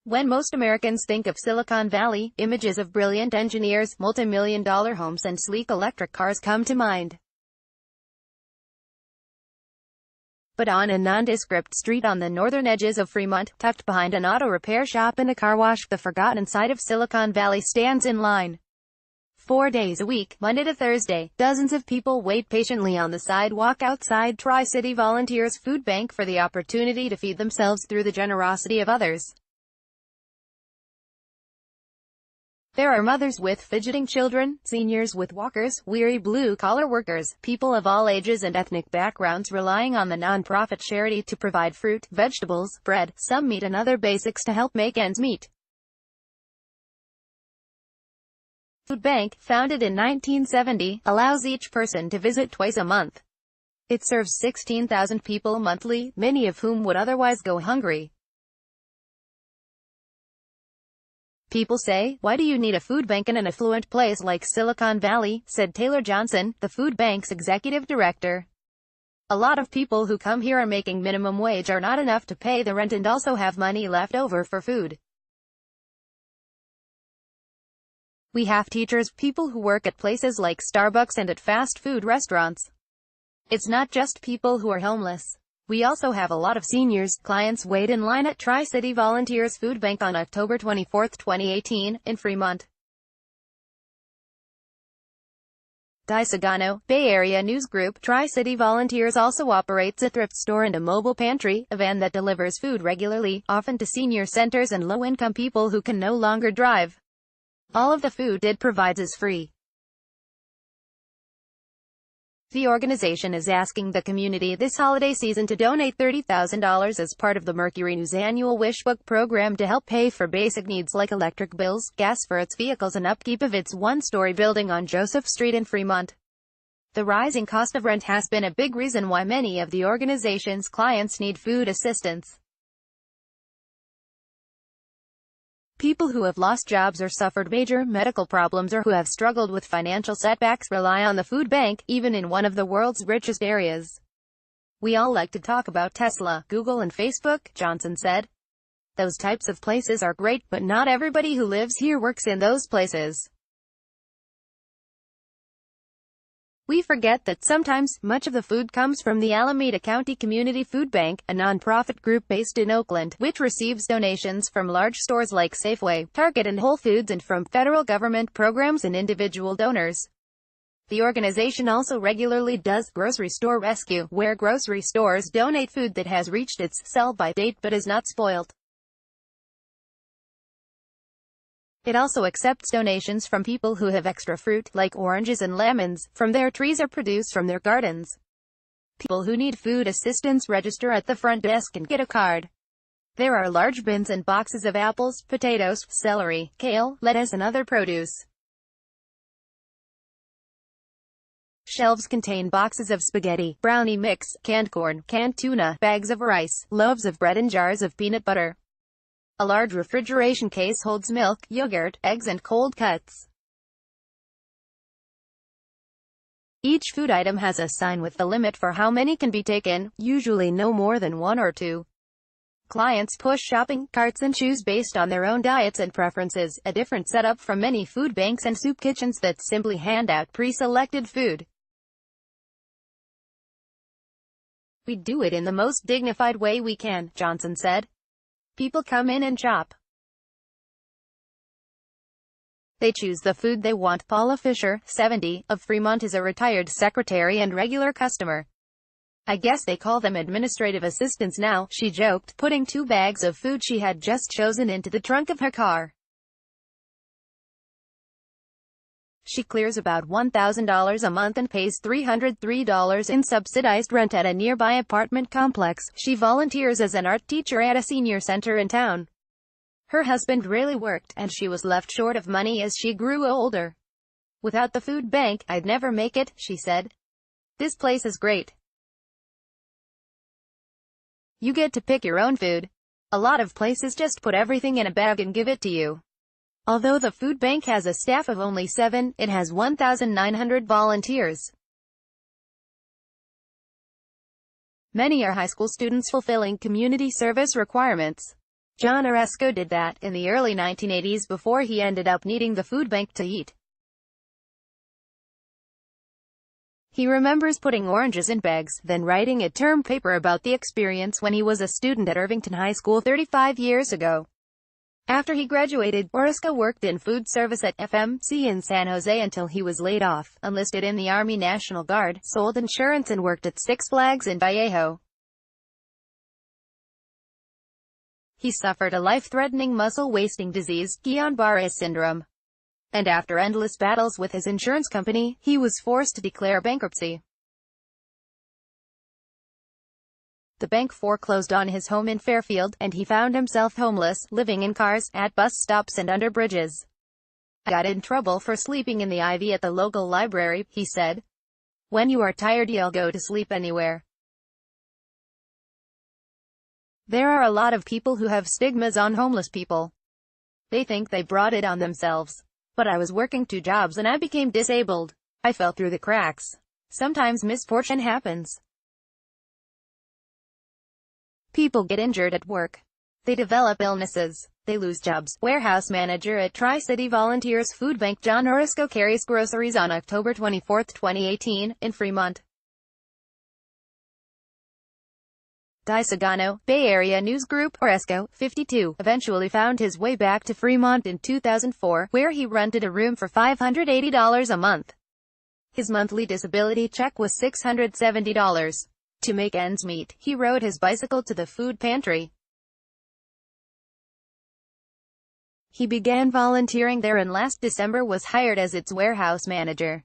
When most Americans think of Silicon Valley, images of brilliant engineers, multi-million-dollar homes and sleek electric cars come to mind. But on a nondescript street on the northern edges of Fremont, tucked behind an auto repair shop and a car wash, the forgotten side of Silicon Valley stands in line. 4 days a week, Monday to Thursday, dozens of people wait patiently on the sidewalk outside Tri-City Volunteers Food Bank for the opportunity to feed themselves through the generosity of others. There are mothers with fidgeting children, seniors with walkers, weary blue-collar workers, people of all ages and ethnic backgrounds relying on the non-profit charity to provide fruit, vegetables, bread, some meat and other basics to help make ends meet. Food Bank, founded in 1970, allows each person to visit twice a month. It serves 16,000 people monthly, many of whom would otherwise go hungry. People say, "Why do you need a food bank in an affluent place like Silicon Valley?" said Taylor Johnson, the food bank's executive director. "A lot of people who come here are making minimum wage or not enough to pay the rent and also have money left over for food. We have teachers, people who work at places like Starbucks and at fast food restaurants. It's not just people who are homeless. We also have a lot of seniors." Clients wait in line at Tri-City Volunteers Food Bank on October 24, 2018, in Fremont. Di Sagano, Bay Area News Group. Tri-City Volunteers also operates a thrift store and a mobile pantry, a van that delivers food regularly, often to senior centers and low-income people who can no longer drive. All of the food it provides is free. The organization is asking the community this holiday season to donate $30,000 as part of the Mercury News annual Wishbook program to help pay for basic needs like electric bills, gas for its vehicles and upkeep of its one-story building on Joseph Street in Fremont. The rising cost of rent has been a big reason why many of the organization's clients need food assistance. People who have lost jobs or suffered major medical problems or who have struggled with financial setbacks rely on the food bank, even in one of the world's richest areas. "We all like to talk about Tesla, Google and Facebook," Johnson said. "Those types of places are great, but not everybody who lives here works in those places. We forget that sometimes, much of the food comes from the Alameda County Community Food Bank, a nonprofit group based in Oakland, which receives donations from large stores like Safeway, Target and Whole Foods and from federal government programs and individual donors." The organization also regularly does grocery store rescue, where grocery stores donate food that has reached its sell-by date but is not spoiled. It also accepts donations from people who have extra fruit, like oranges and lemons, from their trees or produce from their gardens. People who need food assistance register at the front desk and get a card. There are large bins and boxes of apples, potatoes, celery, kale, lettuce and other produce. Shelves contain boxes of spaghetti, brownie mix, canned corn, canned tuna, bags of rice, loaves of bread and jars of peanut butter. A large refrigeration case holds milk, yogurt, eggs and cold cuts. Each food item has a sign with the limit for how many can be taken, usually no more than 1 or 2. Clients push shopping carts and choose based on their own diets and preferences, a different setup from many food banks and soup kitchens that simply hand out pre-selected food. "We do it in the most dignified way we can," Johnson said. "People come in and shop. They choose the food they want." Paula Fisher, 70, of Fremont is a retired secretary and regular customer. "I guess they call them administrative assistants now," she joked, putting 2 bags of food she had just chosen into the trunk of her car. She clears about $1,000 a month and pays $303 in subsidized rent at a nearby apartment complex. She volunteers as an art teacher at a senior center in town. Her husband really worked, and she was left short of money as she grew older. "Without the food bank, I'd never make it," she said. "This place is great. You get to pick your own food. A lot of places just put everything in a bag and give it to you." Although the food bank has a staff of only 7, it has 1,900 volunteers. Many are high school students fulfilling community service requirements. John Oresco did that in the early 1980s before he ended up needing the food bank to eat. He remembers putting oranges in bags, then writing a term paper about the experience when he was a student at Irvington High School 35 years ago. After he graduated, Oresco worked in food service at FMC in San Jose until he was laid off, enlisted in the Army National Guard, sold insurance and worked at Six Flags in Vallejo. He suffered a life-threatening muscle-wasting disease, Guillain-Barré syndrome. And after endless battles with his insurance company, he was forced to declare bankruptcy. The bank foreclosed on his home in Fairfield, and he found himself homeless, living in cars, at bus stops and under bridges. "I got in trouble for sleeping in the ivy at the local library," he said. "When you are tired, you'll go to sleep anywhere." There are a lot of people who have stigmas on homeless people. They think they brought it on themselves. But I was working 2 jobs and I became disabled. I fell through the cracks. Sometimes misfortune happens. People get injured at work. They develop illnesses. They lose jobs. Warehouse manager at Tri-City Volunteers Food Bank John Oresco carries groceries on October 24, 2018, in Fremont. Di Sagano, Bay Area News Group. Oresco, 52, eventually found his way back to Fremont in 2004, where he rented a room for $580 a month. His monthly disability check was $670. To make ends meet, he rode his bicycle to the food pantry. He began volunteering there and last December was hired as its warehouse manager.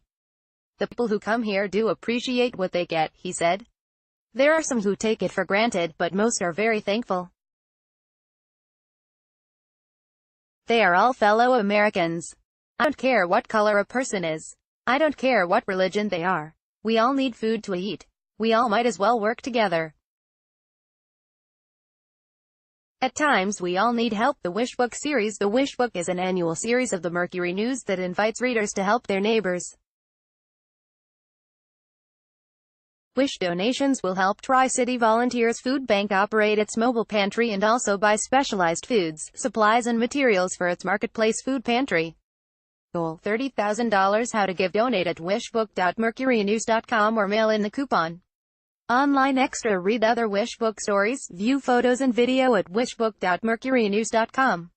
"The people who come here do appreciate what they get," he said. "There are some who take it for granted, but most are very thankful. They are all fellow Americans. I don't care what color a person is. I don't care what religion they are. We all need food to eat. We all might as well work together. At times we all need help." The Wishbook series. The Wishbook is an annual series of the Mercury News that invites readers to help their neighbors. Wish donations will help Tri-City Volunteers Food Bank operate its mobile pantry and also buy specialized foods, supplies and materials for its marketplace food pantry. Goal: $30,000. How to give. Donate at wishbook.mercurynews.com or mail in the coupon. Online extra. Read other Wishbook stories, view photos and video at wishbook.mercurynews.com.